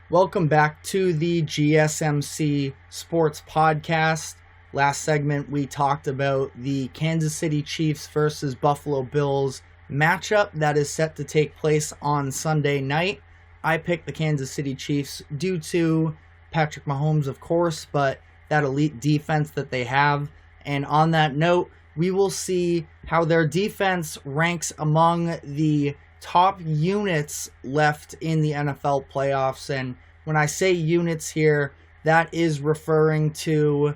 Welcome back to the GSMC Sports Podcast. Last segment, we talked about the Kansas City Chiefs versus Buffalo Bills matchup that is set to take place on Sunday night. I picked the Kansas City Chiefs due to Patrick Mahomes, of course, but that elite defense that they have. And on that note, we will see how their defense ranks among the top units left in the NFL playoffs. And when I say units here, that is referring to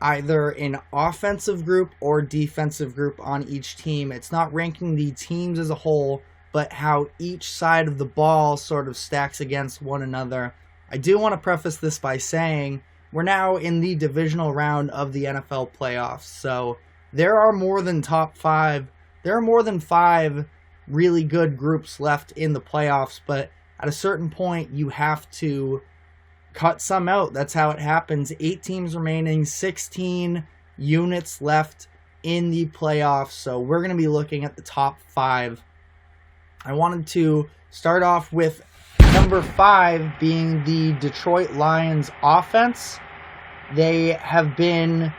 either an offensive group or defensive group on each team. It's not ranking the teams as a whole, but how each side of the ball sort of stacks against one another. I do want to preface this by saying we're now in the divisional round of the NFL playoffs, so there are more than five really good groups left in the playoffs, but at a certain point you have to cut some out. That's how it happens. 8 teams remaining, 16 units left in the playoffs, so we're going to be looking at the top 5. I wanted to start off with number 5 being the Detroit Lions offense. They have been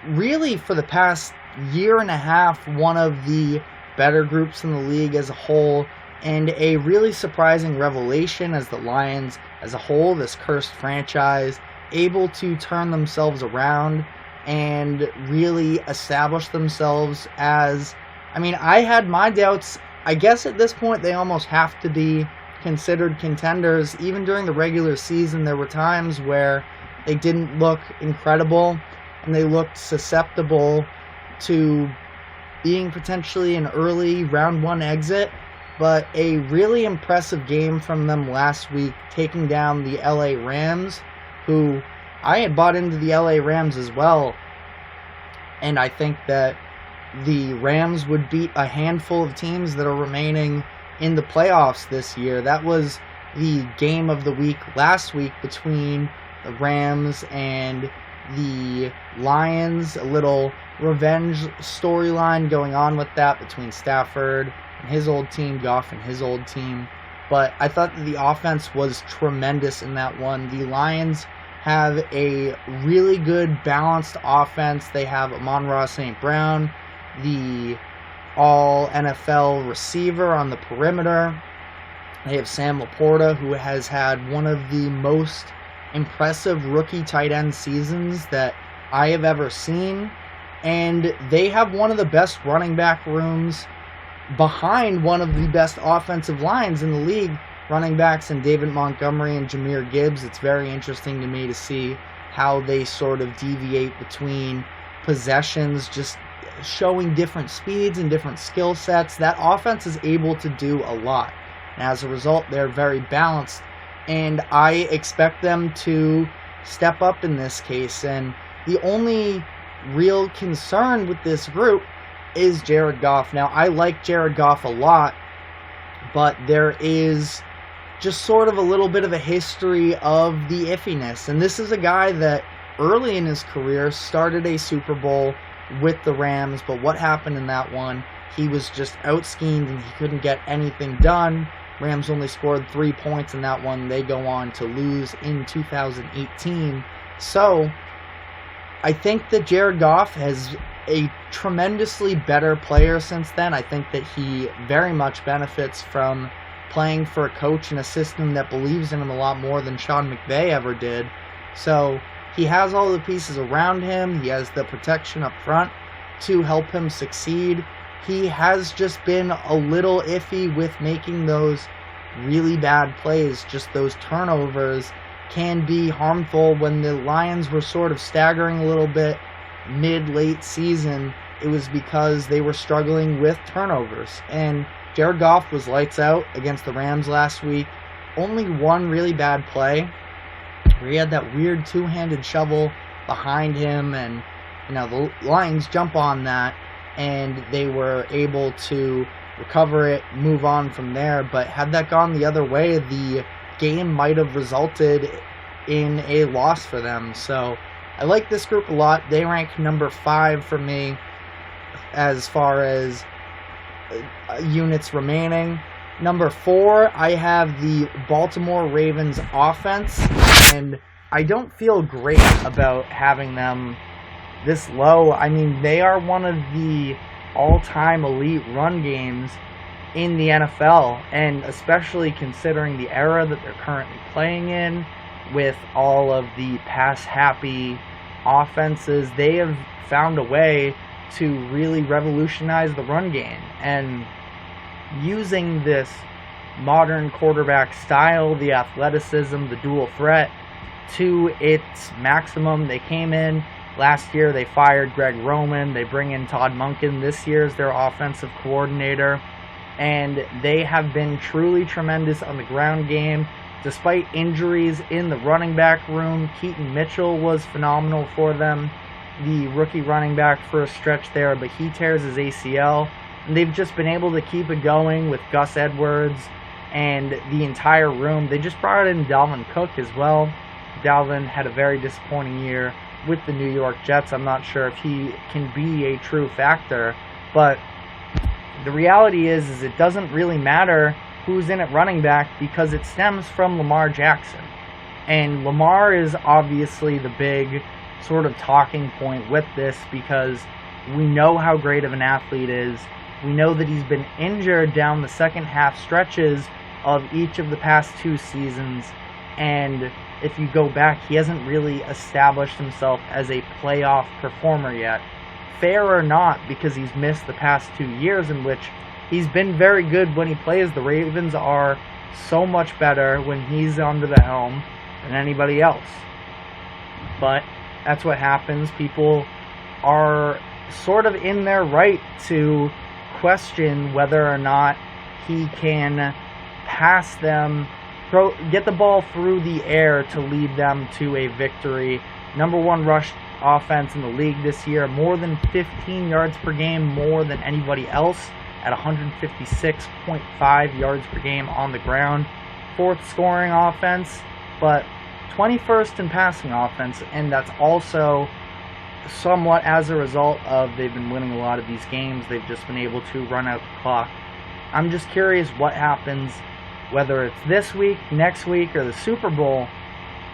really for the past year and a half one of the better groups in the league as a whole, and a really surprising revelation as the Lions as a whole, this cursed franchise, able to turn themselves around and really establish themselves as, I had my doubts. I guess at this point they almost have to be considered contenders. Even during the regular season, there were times where they didn't look incredible and they looked susceptible to being potentially an early round 1 exit, but a really impressive game from them last week, taking down the LA Rams, who I had bought into the LA Rams as well, and I think that the Rams would beat a handful of teams that are remaining in the playoffs this year. That was the game of the week last week between the Rams and the Lions. A little revenge storyline going on with that between Stafford and his old team, Goff and his old team. But I thought that the offense was tremendous in that one. The Lions have a really good balanced offense. They have Amon-Ra St. Brown, the all-NFL receiver on the perimeter. They have Sam Laporta, who has had one of the most impressive rookie tight end seasons that I have ever seen. And they have one of the best running back rooms behind one of the best offensive lines in the league. Running backs in David Montgomery and Jahmyr Gibbs. It's very interesting to me to see how they sort of deviate between possessions, just showing different speeds and different skill sets. That offense is able to do a lot. And as a result, they're very balanced. And I expect them to step up in this case. And the only real concern with this group is Jared Goff. Now, I like Jared Goff a lot, but there is just sort of a little bit of a history of the iffiness. And this is a guy that early in his career started a Super Bowl with the Rams, but what happened in that one? He was just out-schemed and he couldn't get anything done. Rams only scored 3 points in that one. They go on to lose in 2018. So I think that Jared Goff has a tremendously better player since then. I think that he very much benefits from playing for a coach and a system that believes in him a lot more than Sean McVay ever did. So he has all the pieces around him. He has the protection up front to help him succeed. He has just been a little iffy with making those really bad plays. Just those turnovers can be harmful. When the Lions were sort of staggering a little bit mid-late season, it was because they were struggling with turnovers. And Jared Goff was lights out against the Rams last week. Only one really bad play where he had that weird two-handed shovel behind him, and the Lions jump on that, and they were able to recover it, move on from there. But had that gone the other way, the game might have resulted in a loss for them. So I like this group a lot. They rank number 5 for me as far as units remaining. Number 4, I have the Baltimore Ravens offense, and I don't feel great about having them this low. I mean, they are one of the all-time elite run games in the NFL, and especially considering the era that they're currently playing in with all of the pass-happy offenses, they have found a way to really revolutionize the run game. And using this modern quarterback style, the athleticism, the dual threat to its maximum. They came in last year, they fired Greg Roman, they bring in Todd Monken this year as their offensive coordinator, and they have been truly tremendous on the ground game. Despite injuries in the running back room, Keaton Mitchell was phenomenal for them, the rookie running back for a stretch there, but he tears his ACL. And they've just been able to keep it going with Gus Edwards and the entire room. They just brought in Dalvin Cook as well. Dalvin had a very disappointing year with the New York Jets. I'm not sure if he can be a true factor, but the reality is it doesn't really matter who's in at running back because it stems from Lamar Jackson. And Lamar is obviously the big sort of talking point with this because we know how great of an athlete is. We know that he's been injured down the second half stretches of each of the past 2 seasons, and if you go back, he hasn't really established himself as a playoff performer yet. Fair or not, because he's missed the past 2 years in which he's been very good when he plays. The Ravens are so much better when he's under the helm than anybody else. But that's what happens. People are sort of in their right to question whether or not he can pass them, get the ball through the air to lead them to a victory. Number 1 rush offense in the league this year, more than 15 yards per game, more than anybody else at 156.5 yards per game on the ground. 4th scoring offense, but 21st in passing offense, and that's also somewhat as a result of they've been winning a lot of these games. They've just been able to run out the clock. I'm just curious what happens, whether it's this week, next week, or the Super Bowl,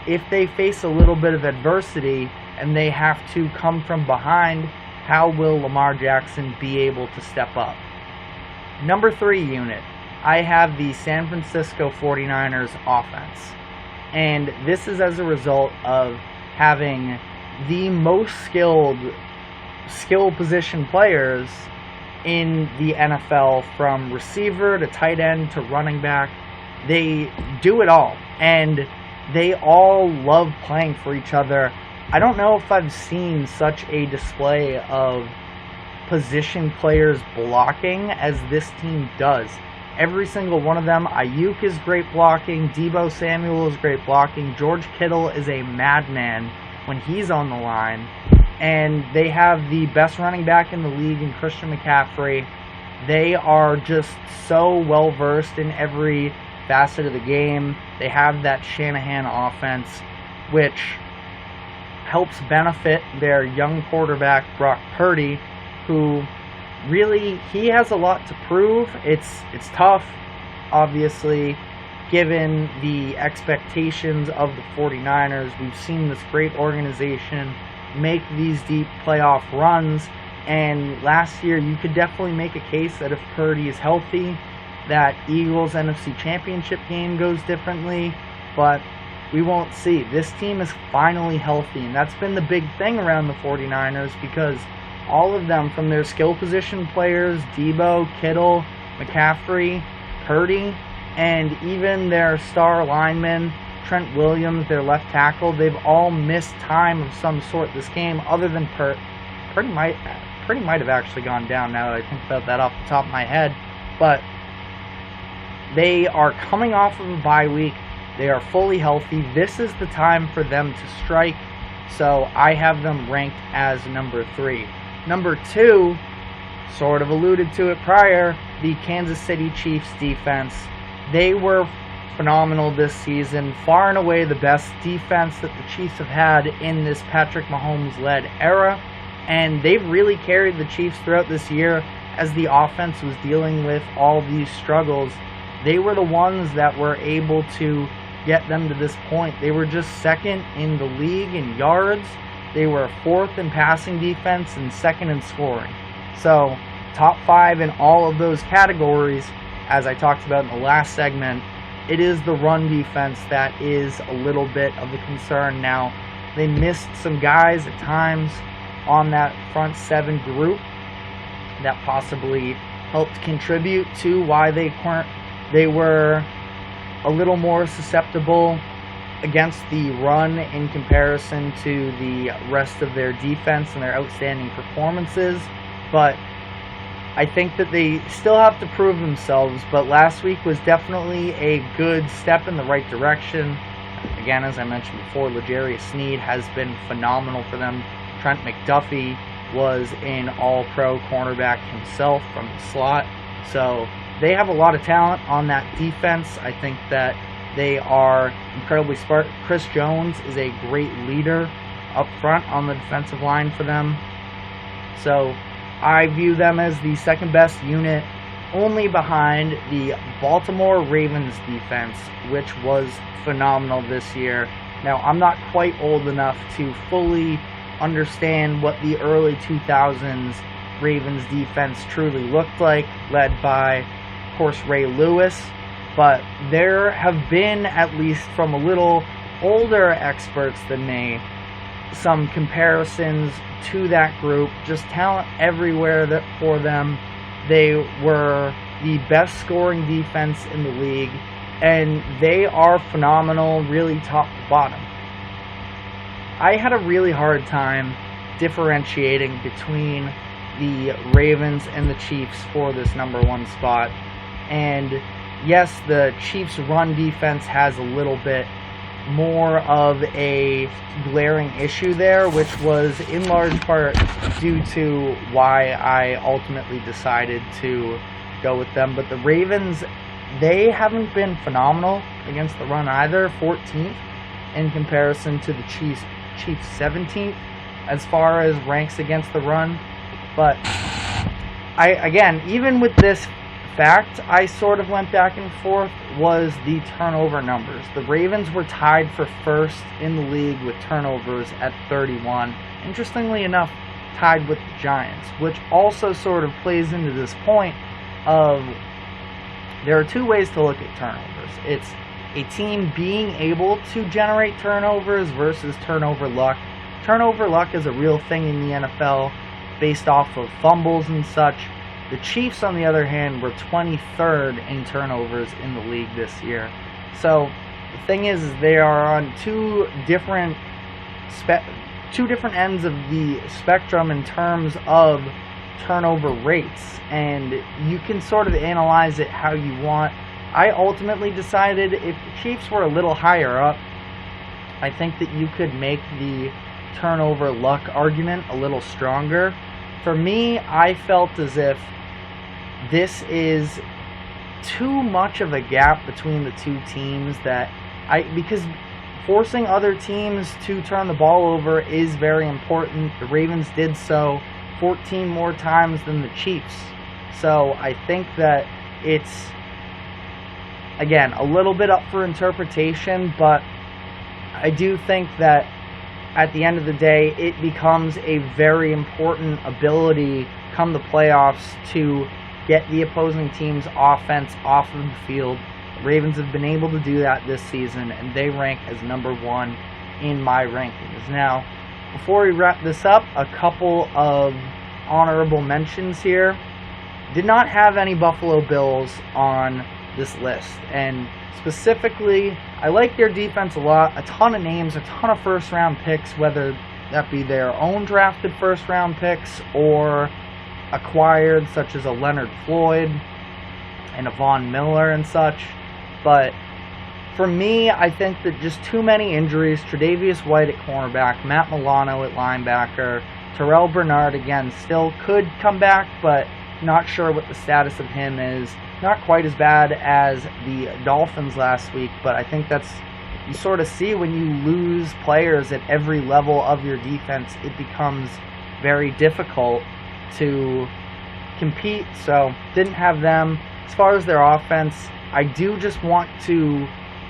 if they face a little bit of adversity and they have to come from behind, how will Lamar Jackson be able to step up? Number 3 unit, I have the San Francisco 49ers offense. And this is as a result of having the most skill position players in the NFL, from receiver to tight end to running back. They do it all, and they all love playing for each other. I don't know if I've seen such a display of position players blocking as this team does. Every single one of them. Ayuk is great blocking, Deebo Samuel is great blocking, George Kittle is a madman when he's on the line, and they have the best running back in the league in Christian McCaffrey. They are just so well versed in every facet of the game. They have that Shanahan offense, which helps benefit their young quarterback Brock Purdy, who really, he has a lot to prove. It's tough, obviously, given the expectations of the 49ers. We've seen this great organization make these deep playoff runs, and last year you could definitely make a case that if Purdy is healthy, that Eagles NFC Championship game goes differently, but we won't see. This team is finally healthy, and that's been the big thing around the 49ers, because all of them, from their skill position players, Deebo, Kittle, McCaffrey, Purdy, and even their star lineman, Trent Williams, their left tackle, they've all missed time of some sort this game, other than Purdy might have actually gone down now that I think about that off the top of my head. But they are coming off of a bye week. They are fully healthy. This is the time for them to strike. So I have them ranked as number 3. Number 2, sort of alluded to it prior, the Kansas City Chiefs defense. They were phenomenal this season, far and away the best defense that the Chiefs have had in this Patrick Mahomes-led era, and they've really carried the Chiefs throughout this year as the offense was dealing with all these struggles. they were the ones that were able to get them to this point. They were just second in the league in yards. They were fourth in passing defense and second in scoring. So top 5 in all of those categories, as I talked about in the last segment. It is the run defense that is a little bit of a concern. Now, they missed some guys at times on that front 7 group that possibly helped contribute to why they were a little more susceptible against the run in comparison to the rest of their defense and their outstanding performances. But I think that they still have to prove themselves, but last week was definitely a good step in the right direction. Again, as I mentioned before, L'Jarius Sneed has been phenomenal for them. Trent McDuffie was an all-pro cornerback himself from the slot. So they have a lot of talent on that defense. I think that they are incredibly smart. Chris Jones is a great leader up front on the defensive line for them. So I view them as the second best unit, only behind the Baltimore Ravens defense, which was phenomenal this year. Now, I'm not quite old enough to fully understand what the early 2000s Ravens defense truly looked like, led by, of course, Ray Lewis. But there have been, at least from a little older experts than me, some comparisons to that group. Just talent everywhere for them. They were the best scoring defense in the league, and they are phenomenal, really top to bottom. I had a really hard time differentiating between the Ravens and the Chiefs for this number 1 spot. And yes, the Chiefs' run defense has a little bit more of a glaring issue there, which was in large part due to why I ultimately decided to go with them. But the Ravens, they haven't been phenomenal against the run either. 14th in comparison to the Chiefs 17th as far as ranks against the run. But again, even with this fact, I sort of went back and forth, was the turnover numbers. The Ravens were tied for first in the league with turnovers at 31. Interestingly enough, tied with the Giants, which also sort of plays into this point of there are 2 ways to look at turnovers. It's a team being able to generate turnovers versus turnover luck. Turnover luck is a real thing in the NFL based off of fumbles and such. The Chiefs, on the other hand, were 23rd in turnovers in the league this year. So the thing is they are on two different ends of the spectrum in terms of turnover rates, and you can sort of analyze it how you want. I ultimately decided if the Chiefs were a little higher up, I think that you could make the turnover luck argument a little stronger. For me, I felt as if this is too much of a gap between the 2 teams because forcing other teams to turn the ball over is very important. The Ravens did so 14 more times than the Chiefs. So I think that it's, again, a little bit up for interpretation, but I do think that at the end of the day, it becomes a very important ability come the playoffs to get the opposing team's offense off of the field. The Ravens have been able to do that this season, and they rank as number 1 in my rankings. Now, before we wrap this up, a couple of honorable mentions here. Did not have any Buffalo Bills on this list, and specifically, I like their defense a lot. A ton of names, a ton of first-round picks, whether that be their own drafted first-round picks or acquired, such as a Leonard Floyd and a Von Miller and such. But for me, I think that just too many injuries. Tre'Davious White at cornerback, Matt Milano at linebacker, Terrell Bernard, again, still could come back, but not sure what the status of him is. Not quite as bad as the Dolphins last week, but I think that's, you sort of see when you lose players at every level of your defense, it becomes very difficult to compete. So didn't have them. As far as their offense, I do just want to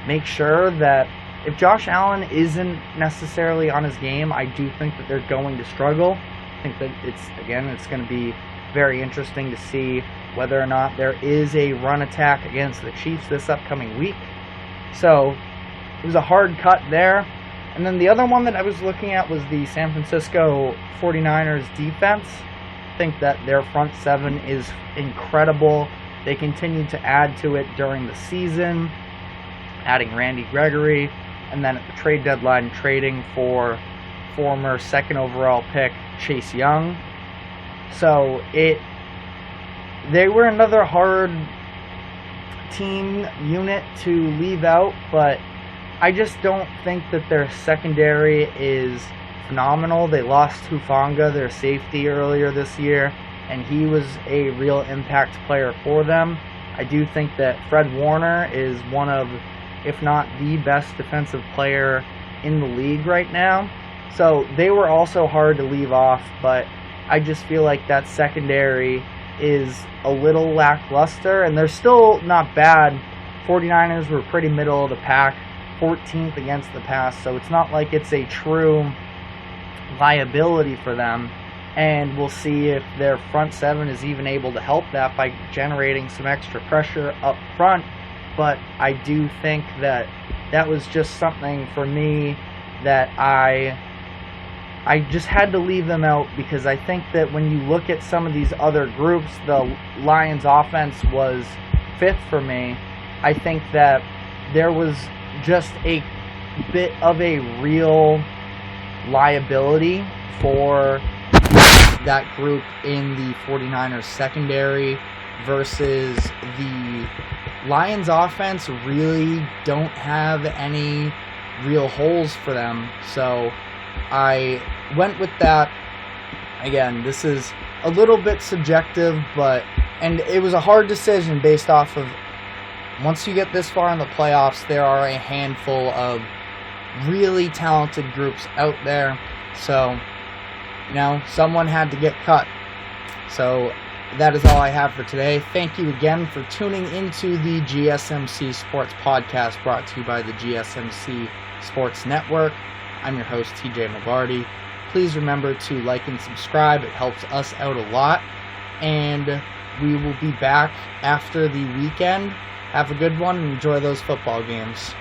make sure that if Josh Allen isn't necessarily on his game, I do think that they're going to struggle. I think that it's going to be very interesting to see whether or not there is a run attack against the Chiefs this upcoming week. So it was a hard cut there. And then the other one that I was looking at was the San Francisco 49ers defense. I think that their front seven is incredible. They continued to add to it during the season, adding Randy Gregory, and then at the trade deadline trading for former second overall pick Chase Young. So they were another hard team unit to leave out, but I just don't think that their secondary is phenomenal. They lost Hufanga, their safety, earlier this year, and he was a real impact player for them. I do think that Fred Warner is one of, if not the best defensive player in the league right now. So they were also hard to leave off, but I just feel like that secondary is a little lackluster, and they're still not bad. 49ers were pretty middle of the pack, 14th against the pass, so it's not like it's a true liability for them. And we'll see if their front seven is even able to help that by generating some extra pressure up front. But I do think that that was just something for me that I just had to leave them out, because I think that when you look at some of these other groups, the Lions offense was fifth for me. I think that there was just a bit of a real liability for that group in the 49ers secondary versus the Lions offense really don't have any real holes for them. So I went with that. Again, this is a little bit subjective, and it was a hard decision based off of, once you get this far in the playoffs, there are a handful of really talented groups out there. So, someone had to get cut. So that is all I have for today. Thank you again for tuning into the GSMC Sports Podcast, brought to you by the GSMC Sports Network. I'm your host, TJ Mavardi. Please remember to like and subscribe. It helps us out a lot. And we will be back after the weekend. Have a good one and enjoy those football games.